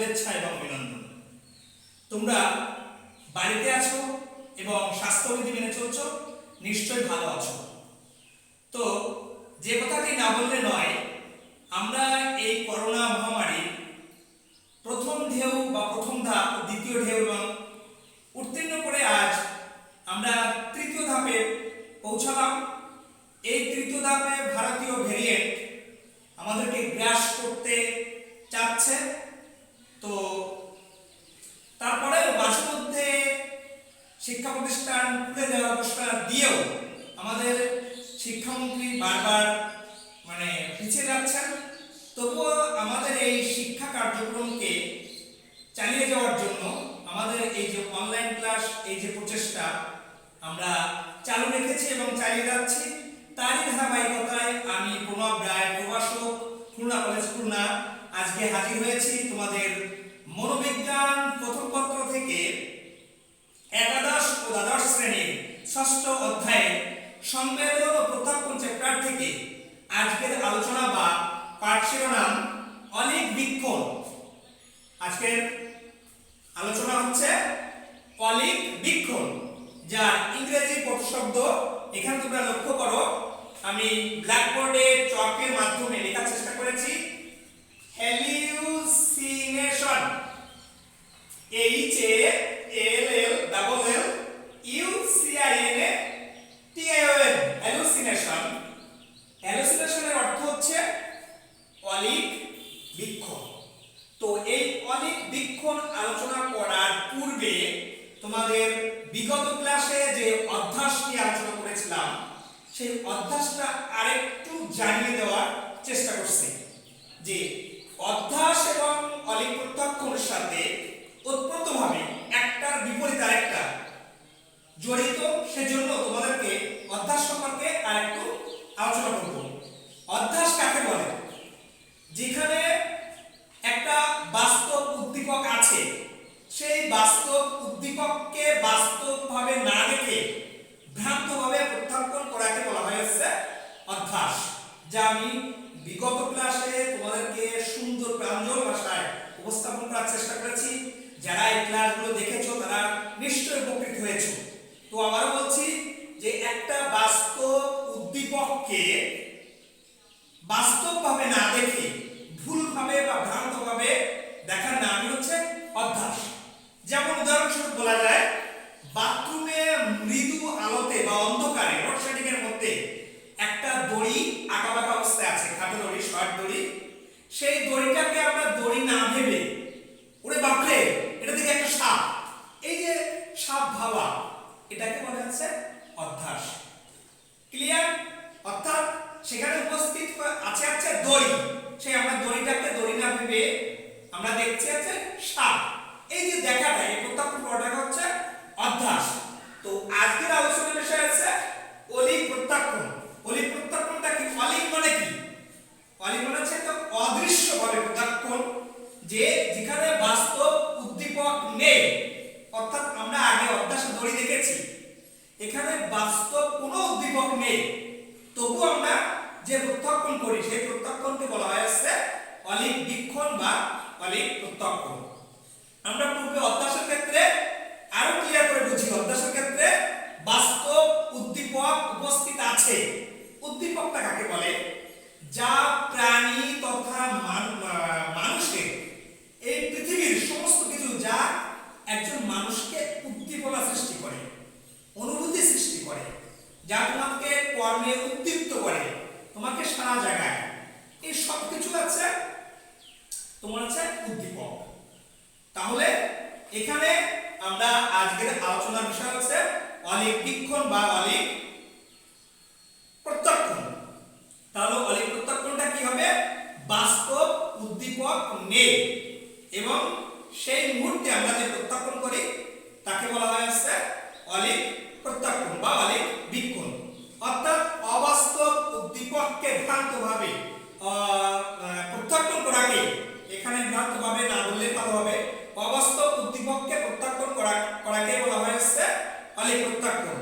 শুভেচ্ছা এবং অভিনন্দন। তোমরা বাড়িতে আছো এবং স্বাস্থ্যবিধি মেনে চলছো, নিশ্চয়ই ভালো আছো। তো যে কথাটি না বললে নয়, আমরা এই করোনা মহামারী প্রথম ঢেউ বা প্রথম ধাপ, দ্বিতীয় ঢেউ এবং উত্তীর্ণ করে আজ আমরা তৃতীয় ধাপে পৌঁছালাম। এই তৃতীয় ধাপে ভারতীয় ভেরিয়েন্ট আমাদেরকে গ্রাস করতে চাচ্ছে। তো তারপরে মাঝে মধ্যে শিক্ষা প্রতিষ্ঠান খুলে দেওয়ার ঘোষণা দিয়েও আমাদের শিক্ষামন্ত্রী বারবার পিছিয়ে যাচ্ছেন। তবুও আমাদের এই শিক্ষা কার্যক্রমকে চালিয়ে যাওয়ার জন্য আমাদের এই যে অনলাইন ক্লাস, এই যে প্রচেষ্টা আমরা চালু রেখেছি এবং চালিয়ে যাচ্ছি, তারই ধারাবাহিকতায় আমি প্রণব রায়, প্রভাষক, খুলনা কলেজ খুলনা, আজকে হাজির হয়েছি তোমাদের মনোবিজ্ঞান প্রথম পত্র থেকে একাদশ ও দ্বাদশ শ্রেণীর ষষ্ঠ অধ্যায়ে সংবেদন ও প্রত্যাখ্যান চ্যাপ্টার থেকে আজকের আলোচনা বা পাঠ শিরোনাম অলিক বীক্ষণ। আজকের আলোচনা হচ্ছে অলিক বীক্ষণ, যার ইংরেজি প্রতিশব্দ এখানে তোমরা লক্ষ্য করো, আমি ব্ল্যাকবোর্ডে চকের মাধ্যমে লেখার চেষ্টা করেছি। Hallucination, HALLLUCINATION, hallucination. হ্যালুসিনেশনের অর্থ হচ্ছে অলিক বীক্ষণ। তো এই অলিক বীক্ষণ আলোচনা করার পূর্বে তোমাদের বিগত ক্লাসে যে অধ্যাস নিয়ে আলোচনা করেছিলাম, সেই অধ্যাসটা আরেকটু জানিয়ে দেওয়ার চেষ্টা করছি যে অধ্যাস এবং অলিক প্রত্যাখ্যানের সাথে ওতপ্রোতভাবে একটার বিপরীত আরেকটা জড়িত। সেজন্য তোমাদেরকে অধ্যাস সম্পর্কে আরেকটু আলোচনা করব। অধ্যাস কাকে বলে? যেখানে একটা বাস্তব উদ্দীপক আছে, সেই বাস্তব উদ্দীপককে বাস্তবভাবে না দেখে ভ্রান্তভাবে প্রত্যাখ্যান করাকে বলা হয়েছে অধ্যাস, যা আমি বিগত ক্লাসে তোমাদেরকে সুন্দর প্রাঞ্জল ভাষায় উপস্থাপন করার চেষ্টা করেছি। যারা এই ক্লাসগুলো দেখেছো তারা নিশ্চয়ই উপকৃত হয়েছো। তো আবারও বলছি যে একটা বাস্তব উদ্দীপককে বাস্তবভাবে না দেখে ভুলভাবে বা ভ্রান্তভাবে দেখার নামই হচ্ছে অধ্যাস। যেমন উদাহরণস্বরূপ বলা যায়, বাথরুমে মৃদু আলোতে বা অন্ধকারে লোডশেডিং এর মধ্যে একটা দড়ি আঁকাবাঁকা অবস্থায় আছে, খাটো দড়ি, শর্ট দড়ি। সেই দড়িটাকে আমরা দড়ি না ভেবে ওরে বাপরে এটা থেকে একটা সাপ, এই যে সাপ ভাবা, এটাকে বলা হচ্ছে অধ্যাস। ক্লিয়ার? অর্থাৎ সেখানে উপস্থিত আছে দড়ি, সেই আমরা দড়িটাকে দড়ি না ভেবে আমরা দেখছি আছে সাপ। এই যে দেখাটা, এই প্রত্যাখ্যান করাটা হচ্ছে অধ্যাস। তো আজকের আলোচনার বিষয় আছে অলিক প্রত্যাখ্যান। অলিক প্রত্যাখ্যানটা কি? অলিক মানে কি? অলিক মানে হচ্ছে একটা অদৃশ্যভাবে প্রত্যাখ্যান, যে যেখানে বাস্তব উদ্দীপক নেই। অর্থাৎ আমরা আগে অধ্যাসে দড়ি দেখেছি, এখানে বাস্তব কোনো উদ্দীপক নেই, তবু আমরা যে প্রত্যাখ্যান করি সেই প্রত্যাখ্যানকে বলা হয়েছে অলিক বীক্ষণ বা অলিক প্রত্যাখ্যান। আমরা পূর্বে অধ্যাসের ক্ষেত্রে আরো ক্লিয়ার করে বুঝি। অধ্যাসের ক্ষেত্রে বাস্তব উদ্দীপক উপস্থিত আছে। উদ্দীপকটা কাকে বলে? যা প্রাণী তথা মানুষের, এই পৃথিবীর সমস্ত কিছু যা একজন মানুষকে উদ্দীপনা সৃষ্টি করে, অনুভূতি সৃষ্টি করে, যা তোমাকে কর্মে উদ্দীপ্ত করে, তোমাকে সারা জায়গায়, এই সব কিছু আছে তোমার হচ্ছে উদ্দীপক। তাহলে এখানে আমরা আজকের আলোচনার বিষয় হচ্ছে অলিক বীক্ষণ বা অলিক প্রত্যাখ্যান। তাহলে অলিক প্রত্যাখ্যানটা কি হবে? বাস্তব উদ্দীপক নেই এবং সেই মুহূর্তে আমরা যে প্রত্যাখ্যান করি তাকে বলা হয়েছে অলিক প্রত্যাখ্যান বা অলিক বীক্ষণ। অর্থাৎ অবাস্তব উদ্দীপককে ভ্রান্তভাবে প্রত্যাখ্যান করাকে, এখানে ভ্রান্তভাবে না বললে ভালো হবে, অবাস্তব উদ্দীপককে প্রত্যাখ্যান করাকে বলা হয়েছে অলিক প্রত্যাখ্যান।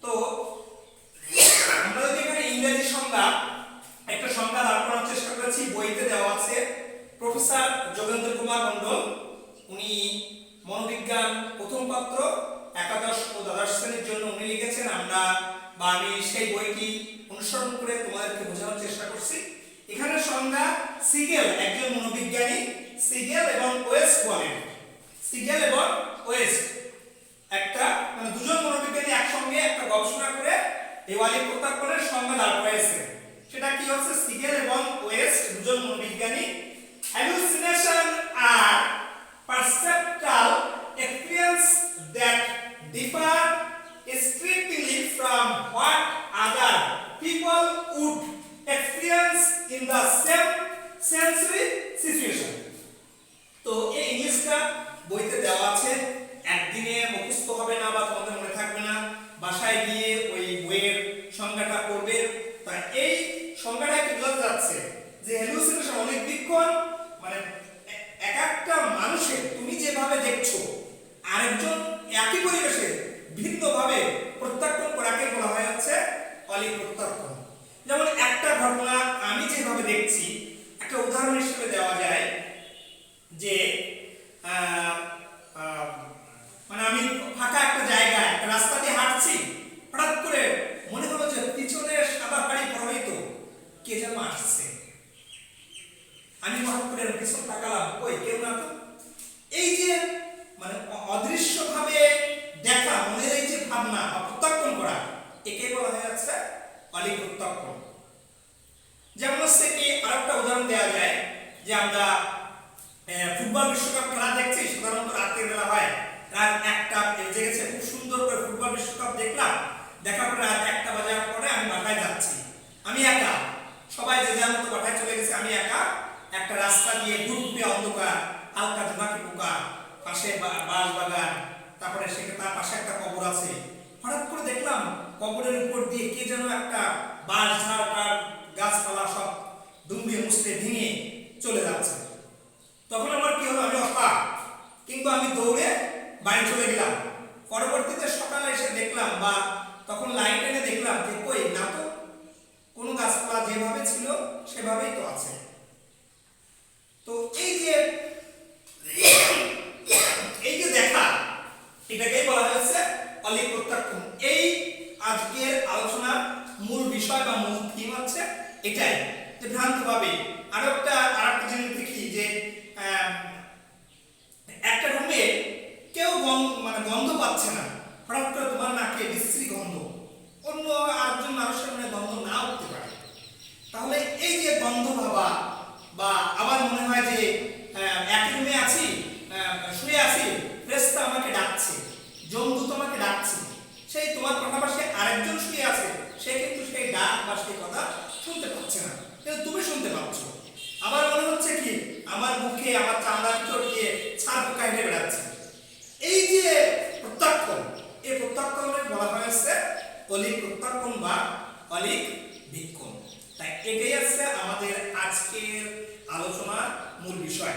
তো সংজ্ঞা সিগেল একজন মনোবিজ্ঞানী সিগেল এবং ওয়েস্ট বলেন। সিগেল এবং ওয়েস্ট একটা মানে দুজন মনোবিজ্ঞানী একসঙ্গে একটা গবেষণা করে এই ওয়ালিক প্রত্যাখ্যানের সংজ্ঞা দাঁড় করেছে। সেটা কি হচ্ছে সিগেল এবং ওয়েস্ট দুজন মনোবিজ্ঞানী hallucination are perceptual experience that differ strictly from what other people would experience in the same sensory situation. তো এই ইংলিশটা বইতে দেওয়া আছে, একদিনে মুখস্থ হবে না বা তোমাদের মনে থাকবে না, বাসায় গিয়ে ওই বইয়ের সংজ্ঞাটা পড়বে। তাই এই সংজ্ঞাটা কি বোঝা যাচ্ছে যে হ্যালুসিনেশন অনেক বিক্ষণ মানে এক একটা মানুষের তুমি যেভাবে দেখছো আরেকজন একই পরিবেশে ভিন্নভাবে প্রত্যাখ্যান করাকে বলা হয় হচ্ছে অলিক প্রত্যাখ্যান। যেমন একটা ঘটনা আমি যেভাবে দেখছি একটা উদাহরণ হিসেবে দেওয়া যায় যে মানে আমি ফাঁকা একটা জায়গায় একটা রাস্তা দিয়ে হাঁটছি, হঠাৎ করে মনে হলো যে পিছনে সাদা গাড়ি প্রবাহিত কে যেন আসছে। আমি হঠাৎ করে পিছন তাকালাম, ওই কেউ না তো। এই যে মানে অদৃশ্যভাবে দেখা মনের এই যে ভাবনা বা প্রত্যাখ্যান করা একে বলা হয় হচ্ছে অলিক প্রত্যাখ্যান। যেমন হচ্ছে কি আরেকটা উদাহরণ দেওয়া যায় যে আমরা ফুটবল বিশ্বকাপ খেলা দেখছি, সাধারণত রাতের বেলা হয়, রাত 1টা বেজে গেছে, খুব সুন্দর করে ফুটবল বিশ্বকাপ দেখলাম, দেখার পরে রাত 1টা বাজার পরে আমি বাসায় যাচ্ছি, আমি একা, সবাই যে যার মতো বাসায় চলে গেছে, আমি একা একটা রাস্তা দিয়ে ঘুরঘুরে অন্ধকার, হালকা জোনাকি পোকা, পাশে বাঁশ বাগান, তারপরে সেখানে তার পাশে একটা কবর আছে। হঠাৎ করে দেখলাম কবরের উপর দিয়ে কে যেন একটা বাঁশ ঝাড় গাছপালা সব দুমড়ে মুছড়ে ভেঙে চলে যাচ্ছে। তখন আমার কি হলো, আমি অবাক, কিন্তু আমি দৌড়ে বাড়ি চলে গেলাম। পরবর্তীতে সকালে এসে দেখলাম বা তখন লাইট এনে দেখলাম যে কই না তো, কোনো গাছপালা যেভাবে ছিল সেভাবেই তো আছে। তো এই যে দেখা এটাকেই বলা হয়েছে অলিক প্রত্যাখ্যান। এই আজকের আলোচনার মূল বিষয় বা মূল থিম হচ্ছে এটাই যে ভ্রান্তভাবে আরেকটা জিনিস দেখি যে একটা রুমে কেউ মানে গন্ধ পাচ্ছে না, হঠাৎ করে তোমার নাকে বিশ্রী গন্ধ, অন্য আরেকজন মানুষের মনে গন্ধ না উঠতে পারে। তাহলে এই যে গন্ধ ভাবা বা আবার মনে হয় যে এক রুমে আছি, শুয়ে আছি, ফেরেশতা আমাকে ডাকছে, যমদূত আমাকে ডাকছে, সেই তোমার পাশাপাশি আরেকজন শুয়ে আছে, সে কিন্তু সেই ডাক বা সেই কথা শুনতে পাচ্ছে না, কিন্তু তুমি শুনতে পাচ্ছ। আবার মনে হচ্ছে কি আমার মুখে আমার চামড়ার ভিতর দিয়ে ছাপ পোকা হেঁটে বেড়াচ্ছে। এই যে প্রত্যাখ্যান, এই প্রত্যাখ্যানের বলা হয়েছে অলিক প্রত্যাখ্যান বা অলিক ভিক্ষণ। তাই এটাই আছে আমাদের আজকের আলোচনার মূল বিষয়।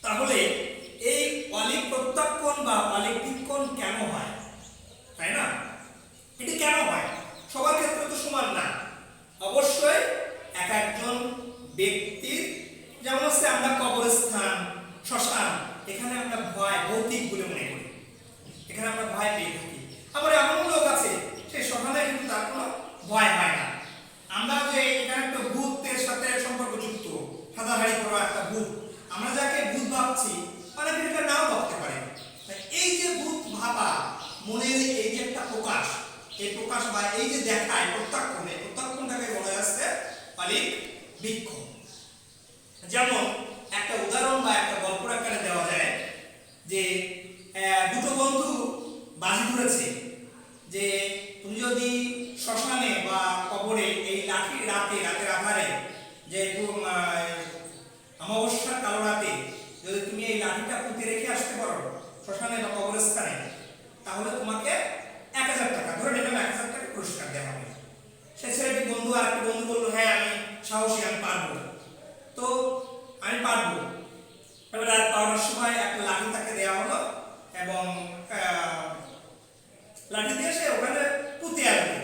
তাহলে এই অলিক প্রত্যাখ্যান বা অলিক ভিক্ষণ কেন হয়, তাই না? এটি কেন হয়? সবার ক্ষেত্রে তো সমান না, অবশ্যই এক একজন ব্যক্তির, যেমন হচ্ছে আমরা কবরস্থান, শ্মশান, এখানে আমরা ভয় ভৌতিক বলে মনে করি, এখানে আমরা ভয় পেয়ে থাকি। আবার এমন লোক আছে সেই শ্মশানে কিন্তু তার কোনো ভয় হয় না। আমরা যে এখানে একটা ভূতের সাথে সম্পর্কযুক্ত, সাদা হাড়ি পরা একটা ভূত, আমরা যাকে ভূত ভাবছি অনেক এটা নাও ভাবতে পারে। এই যে ভূত ভাবা মনের এই যে একটা প্রকাশ, এই প্রকাশ বা এই যে দেখায় প্রত্যাখ্যান, এই প্রত্যাখ্যানটাকে বলা যাচ্ছে অলিক ভিক্ষণ। যেমন একটা উদাহরণ বা একটা গল্প আকারে দেওয়া যায় যে দুটো বন্ধু বাজি ধরেছে যে তুমি যদি শ্মশানে বা কবরে এই রাতের আধারে, যে অমাবস্যার কালো রাতে যদি তুমি এই লাঠিটা পুঁতে রেখে আসতে পারো শ্মশানে বা কবরস্থানে, তাহলে তোমাকে 1000 টাকা, ধরে নিলাম 1000 টাকা পুরস্কার দেওয়া হবে। সে ছেলেটি বন্ধু আর একটি বন্ধু বললো হ্যাঁ আমি সাহসী, আমি পারবো। তো আমি পারবো। এবার রাত 12টার সময় একটা লাঠি তাকে দেওয়া হলো এবং লাঠি দিয়ে সে ওখানে পুঁতে আসবে।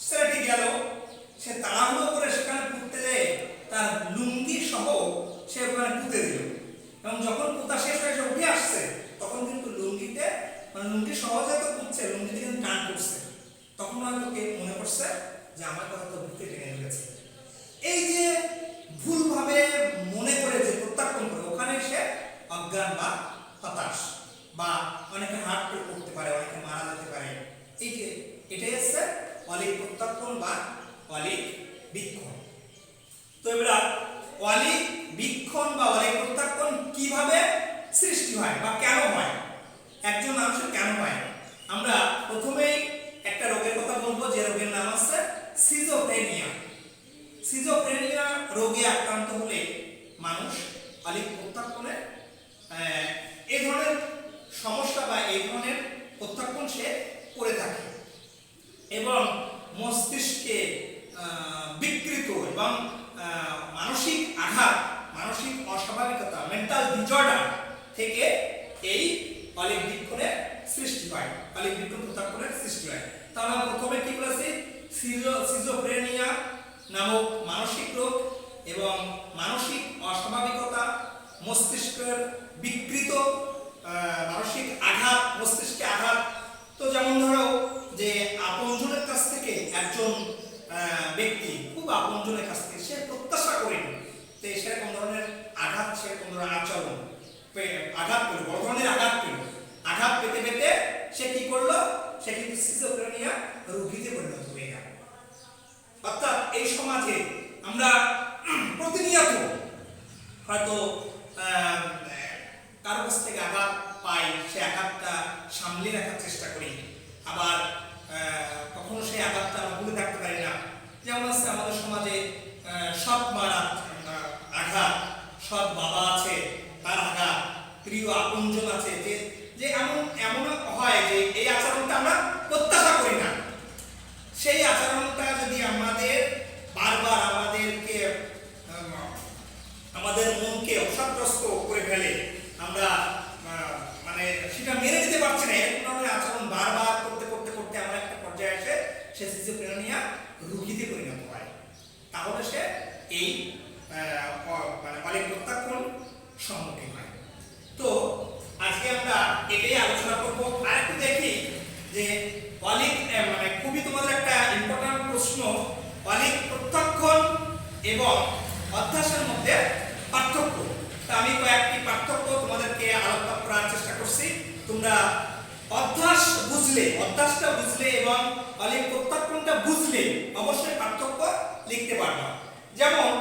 ছেলেটি গেল, সে তাড়াহুড়ো করে সেখানে পুঁততে যেয়ে তার লুঙ্গি সহ সে ওখানে পুঁতে দিল এবং যখন পুঁতা শেষ হয়ে সে উঠে আসছে তখন কিন্তু লুঙ্গিতে মানে লুঙ্গি সহজে তো পুঁতছে, লুঙ্গিতে কিন্তু টান করছে, তখন হয়তো কে মনে করছে যে আমার কথা তো ভূতে টেনে গেছে। এই যে ভুল এবার অলিক বীক্ষণ বা অলিক প্রত্যাখ্যান কিভাবে সৃষ্টি হয় বা কেন হয়, একজন মানুষের কেন হয়, আমরা প্রথমেই একটা রোগের কথা বলবো যে রোগের নাম আছে সিজোফ্রেনিয়া। সিজোফ্রেনিয়া রোগে আক্রান্ত হলে মানুষ অলিক প্রত্যাখ্যানের এই ধরনের সমস্যা বা এই ধরনের প্রত্যাখ্যান সে করে থাকে এবং মস্তিষ্কে বিকৃত এবং মানসিক আঘাত, মানসিক অস্বাভাবিকতা, মেন্টাল ডিজর্ডার থেকে এই অলিক বীক্ষণের সৃষ্টি হয়, অলিক বীক্ষণ প্রত্যাখ্যানের সৃষ্টি হয়। তাহলে প্রথমে কি বলেছি, সিজোফ্রেনিয়া নামক মানসিক রোগ এবং মানসিক অস্বাভাবিকতা, মস্তিষ্কের বিকৃত মানসিক আঘাত, মস্তিষ্কে আঘাত। তো যেমন ধরো যে আপনজনের কাছ থেকে একজন ব্যক্তি খুব আপনজনের কাছ থেকে সে প্রত্যাশা করেনি, তো সেরকম ধরনের আঘাত, সেরকম ধরনের আচরণ, আঘাত পেল, বড় ধরনের আঘাত পেল, আঘাত পেতে পেতে সে কি করলো, সে কিন্তু সিজোফ্রেনিয়া রোগীতে পরিণত হয়ে গেল। অর্থাৎ এই সমাজে আমরা প্রতিনিয়ত হয়তো কারো কাছ থেকে আঘাত পাই, সে আঘাতটা সামলে রাখার চেষ্টা করি, আবার কখনো সেই আঘাতটা আমরা ভুলে থাকতে পারি না। যেমন আছে আমাদের সমাজে সৎ মার আঘাত, সৎ বাবা আছে তার আঘাত, প্রিয় আপনজন আছে যে যে এমন হয় যে এই আচরণটা আমরা প্রত্যাশা করি না, সেই আচরণটা যদি আমাদের বারবার আমাদেরকে আমাদের মনকে অবসাদগ্রস্ত করে ফেলে, আমরা মানে সেটা মেনে নিতে পারছি না, এরকম ধরনের আচরণ বারবার করতে করতে করতে আমরা একটা পর্যায়ে এসে সে সিজোফ্রেনিয়া রোগীতে পরিণত হয়, তাহলে সে এই মানে অলিক প্রত্যাখ্যান সম্মুখীন হয়। তো আজকে আমরা এটাই আলোচনা করবো। আর একটু দেখি যে অলিক মানে খুবই তোমাদের একটা ইম্পর্টেন্ট প্রশ্ন, অলিক প্রত্যাখ্যান এবং অধ্যাসের মধ্যে পার্থক্য। তা আমি কয়েকটি পার্থক্য তোমাদেরকে আলোচনা করার চেষ্টা করছি। তোমরা অধ্যাস বুঝলে, অধ্যাসটা বুঝলে এবং অলিক প্রত্যাখ্যানটা বুঝলে অবশ্যই পার্থক্য লিখতে পারবা। যেমন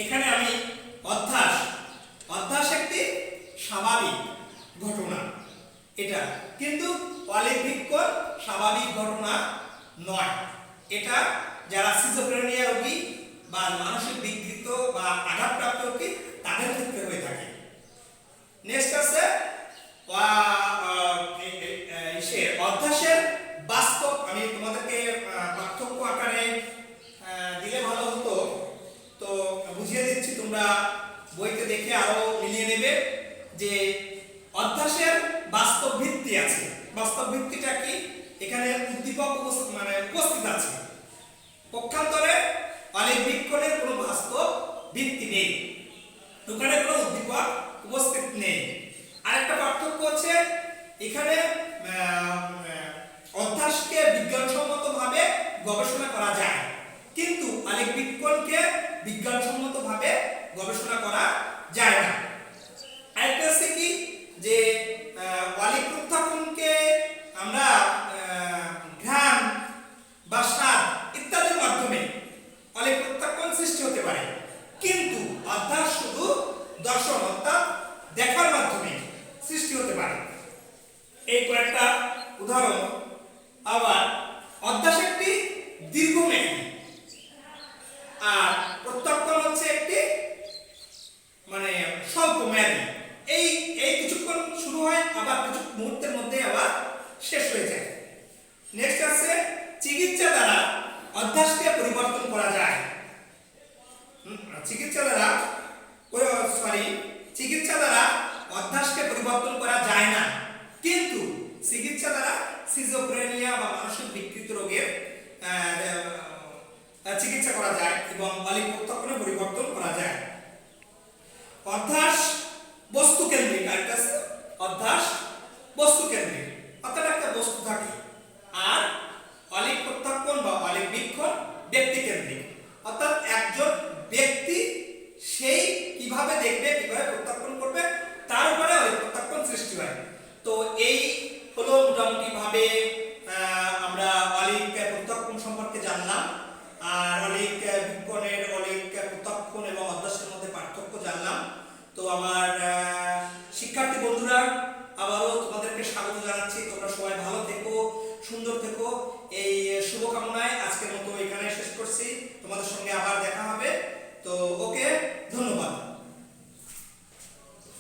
এখানে আমি অধ্যাস, অধ্যাস একটি স্বাভাবিক ঘটনা, এটা কিন্তু অলিক বীক্ষণ স্বাভাবিক ঘটনা নয়। এটা যারা সিজোফ্রেনিয়া রোগী বা মানসিক বিকৃত বা আঘাতপ্রাপ্ত রোগী তাদের ক্ষেত্রে হয়ে থাকে। নেক্সট আছে অধ্যাসের বাস্তব, আমি তোমাদেরকে পার্থক্য আকারে দিলে ভালো হতো, তো বুঝিয়ে দিচ্ছি, তোমরা বইতে দেখে আরো মিলিয়ে নেবে যে অধ্যাসের বাস্তব ভিত্তি আছে। বাস্তব ভিত্তিটা কি, এখানে উদ্দীপক মানে উপস্থিত আছে, পক্ষান্তরে অলিক বীক্ষণের কোনো বাস্তব ভিত্তি নেই, ওখানে কোনো উদ্দীপক উপস্থিত নেই। আরেকটা পার্থক্য হচ্ছে এখানে অধ্যাসকে বিজ্ঞানসম্মতভাবে গবেষণা করা যায়, কিন্তু অলিক বীক্ষণকে বিজ্ঞানসম্মতভাবে গবেষণা করা যায় না। আরেকটা আছে কি যে অলিক প্রত্যাখ্যানকে আমরা ঘ্রাণ বা স্বাদ ইত্যাদির মাধ্যমে অলিক প্রত্যাখ্যান সৃষ্টি হতে পারে, কিন্তু অধ্যাস শুধু দর্শন অর্থাৎ দেখার মাধ্যমে সৃষ্টি হতে পারে। এই কয়েকটা উদাহরণ। আবার অধ্যাস একটি দীর্ঘমেয়াদী আর প্রত্যাখ্যান হচ্ছে একটি মানে স্বল্পমেয়াদী। এই এই কিছুক্ষণ শুরু হয়, আবার কিছু মুহূর্তের মধ্যে আবার শেষ হয়ে যায়। নেক্সট আছে চিকিৎসা দ্বারা অধ্যাসকে পরিবর্তন করা যায়। চিকিৎসা দ্বারা অধ্যাসকে পরিবর্তন করা যায় না, কিন্তু চিকিৎসা দ্বারা সিজোফ্রেনিয়া বা মানসিক বিকৃত রোগের চিকিৎসা করা যায় এবং অলিক প্রত্যাখ্যান